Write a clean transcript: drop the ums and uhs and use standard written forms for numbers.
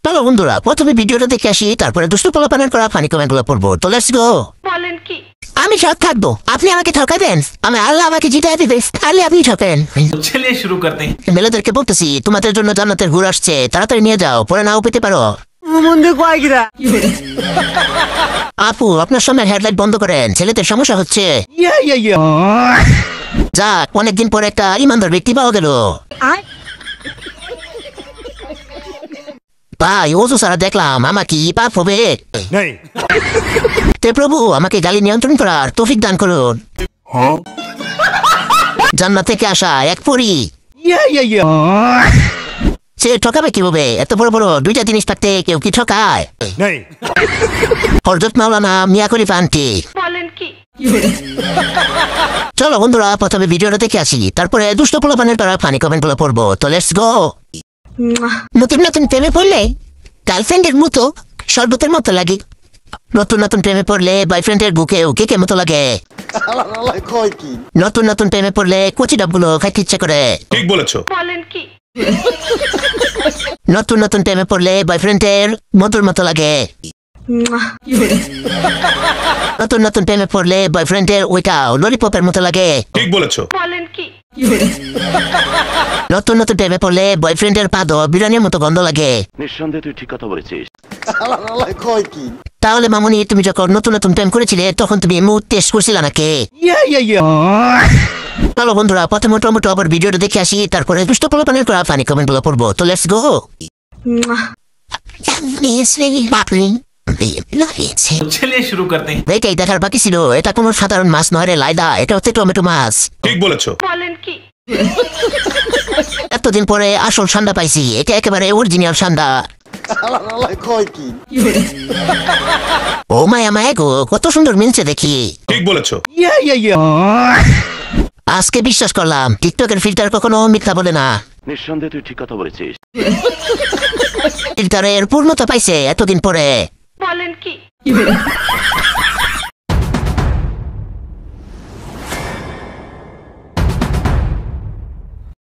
চলো বন্ধুরা প্রথমে ভিডিওটা দেখে আসি, তারপরে দুষ্টু পোলাপানের করা ফানি কমেন্টগুলো পড়বো। তো লেটস গো। বলেন কি? আমি সৎ থাকবো, আপনি আমাকে ঠকাবেন, আমি আল্লাহ আমাকে জিতাই দিবে, তাহলে আপনি ঠকেন। चलिए शुरू करते हैं। মেয়েদেরকে বলতেছি তোমাদের জন্য জান্নাতের হুর আসছে, তাড়াতাড়ি নিয়ে যাও, পরে নাও পেতে পারো। আপু আপনার সামনে হেডলাইট বন্ধ করেন, ছেলেদের সমস্যা হচ্ছে। যাক অনেকদিন পরে একটা ইমানদার ব্যক্তি পাওয়া গেল। ভাই ওজু সারা দেখলাম, আমার কি পাপ হবে? তে প্রভু আমাকে গালি নিয়ন্ত্রণ করার তৌফিক দান করুন। জান্নাত থেকে আসা এক পরী। সে ঠকাবে কিভাবে? এত বড় বড় দুইটা জিনিস থাকতে কেউ কি ঠকায়? হযরত মাওলানা মিয়া খলিফা আন্টি। বলেন কি? চলো বন্ধুরা প্রথমে ভিডিওটা দেখে আসি, তারপরে দুষ্ট পোলাপানের করা ফানি কমেন্টগুলো পড়বো। তো লেটস গো। নতুন নতুন প্রেমে পড়লে গার্লফ্রেন্ডের মতো শরবতের মতো লাগে, নতুন নতুন প্রেমে পড়লে বয়ফ্রেন্ডের বুকেও কেকের মতো লাগে, নতুন নতুন প্রেমে পড়লে কচি ডাবগুলো খাইতে ইচ্ছে করে। ঠিক বলেছো। বলেন কি? নতুন নতুন প্রেমে পড়লে বয়ফ্রেন্ডের মধুর মতো লাগে, নতুন নতুন প্রেমে পড়লে বয়ফ্রেন্ডের ওইটাও ললিপপের মতো লাগে। ঠিক বলেছো। বলেন কি? নতুন নতুন প্রেমে পড়লে বয়ফ্রেন্ডের পাদও বিরিয়ানির মতো গন্ধ লাগে। নিঃসন্দেহে তুই ঠিক কথা বলেছিস। তাহলে মামুনি তুমি যখন নতুন নতুন প্রেম করেছিলে তখন তুমি মুড টেস্ট করছিলে নাকি? চলো বন্ধুরা প্রথমে মোটামুটি আবার ভিডিওটা দেখে আসি, তারপরে দুষ্ট পোলাপানের করা ফানি কমেন্টগুলো পড়বো। তো লেটস গো। चलिए शुरू करते हैं। এটাই দেখার বাকি ছিল, এটা কোনো সাধারণ মাছ নয় রে লাইদা, এটা হচ্ছে টমেটো মাছ। ঠিক বলেছো। বলেন কি? এতদিন পরে আসল সান্ডা পাইছি, এটা একেবারে অরিজিনাল সান্ডা। ও মায়া মায়া গো, কত সুন্দর মিলছে দেখি। ঠিক বলেছো। আজকে বিশ্বাস করলাম টিকটকের ফিল্টার কখনো মিথ্যা বলে না। নিঃসন্দেহে তুই ঠিক কথা বলেছিস। ফিল্টারের পূর্ণতা পাইছে এতদিন পরে। বলেন কি?